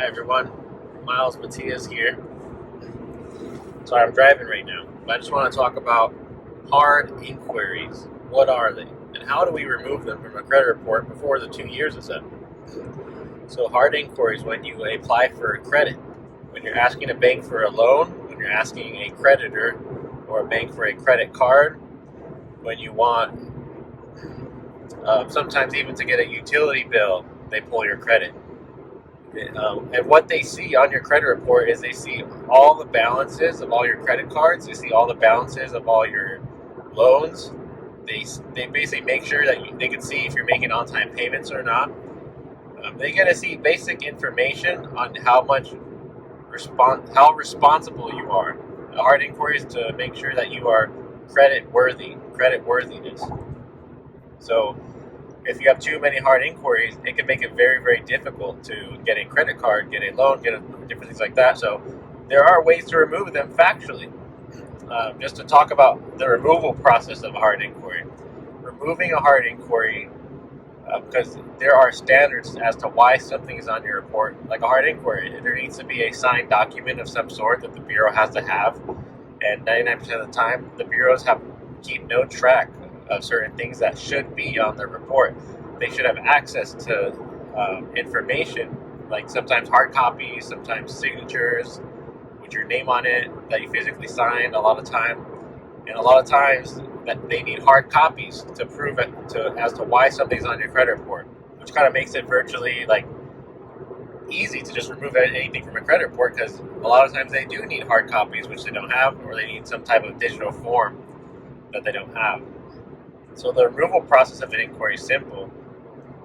Hi everyone, Matias here. So I'm driving right now, but I just want to talk about hard inquiries. What are they? And how do we remove them from a credit report before the 2 years is up? So hard inquiries when you apply for credit, when you're asking a bank for a loan, when you're asking a creditor or a bank for a credit card, when you want, sometimes even to get a utility bill, they pull your credit. And what they see on your credit report is they see all the balances of all your credit cards. They see all the balances of all your loans. They basically make sure that they can see if you're making on-time payments or not. They get to see basic information on how responsible you are. The hard inquiry is to make sure that you are creditworthiness. So if you have too many hard inquiries, it can make it very, very difficult to get a credit card, get a loan, different things like that. So there are ways to remove them factually. Just to talk about the removal process of a hard inquiry. Removing a hard inquiry, because there are standards as to why something is on your report, like a hard inquiry. There needs to be a signed document of some sort that the Bureau has to have. And 99% of the time, the bureaus keep no track of certain things that should be on the report. They should have access to information, like sometimes hard copies, sometimes signatures with your name on it that you physically signed a lot of time. And a lot of times that they need hard copies to prove it as to why something's on your credit report, which kind of makes it virtually like easy to just remove anything from a credit report, because a lot of times they do need hard copies, which they don't have, or they need some type of digital form that they don't have. So the removal process of an inquiry is simple.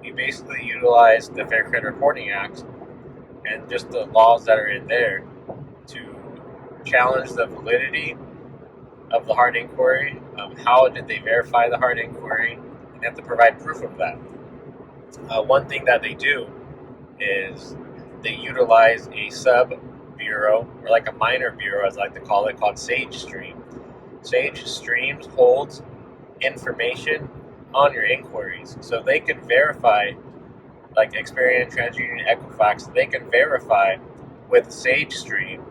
You basically utilize the Fair Credit Reporting Act and just the laws that are in there to challenge the validity of the hard inquiry. How did they verify the hard inquiry? And they have to provide proof of that. One thing that they do is they utilize a sub-bureau, or like a minor bureau, as I like to call it, called Sage Stream. Sage Streams holds information on your inquiries, so they can verify, like Experian, TransUnion, Equifax, they can verify with SageStream,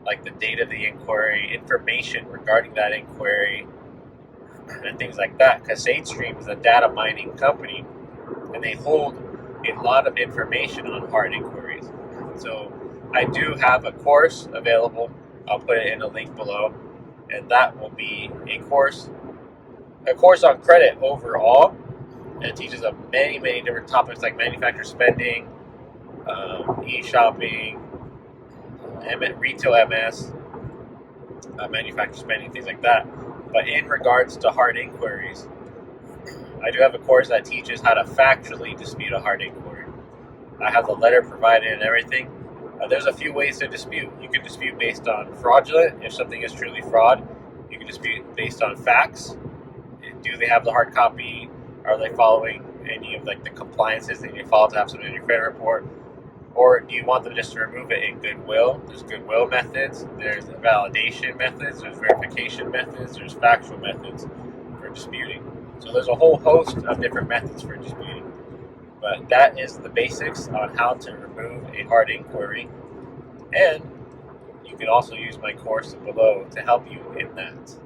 like the date of the inquiry, information regarding that inquiry, and things like that, because SageStream is a data mining company, and they hold a lot of information on hard inquiries. So I do have a course available. I'll put it in a link below, and that will be a course on credit overall. And it teaches many, many different topics like manufacturer spending, e-shopping, retail MS, manufacturer spending, things like that. But in regards to hard inquiries, I do have a course that teaches how to factually dispute a hard inquiry. I have the letter provided and everything. There's a few ways to dispute. You can dispute based on fraudulent, if something is truly fraud. You can dispute based on facts. Do they have the hard copy? Are they following any of like the compliances that you follow to have something in your credit report? Or do you want them just to remove it in goodwill? There's goodwill methods, there's validation methods, there's verification methods, there's factual methods for disputing. So there's a whole host of different methods for disputing. But that is the basics on how to remove a hard inquiry. And you can also use my course below to help you in that.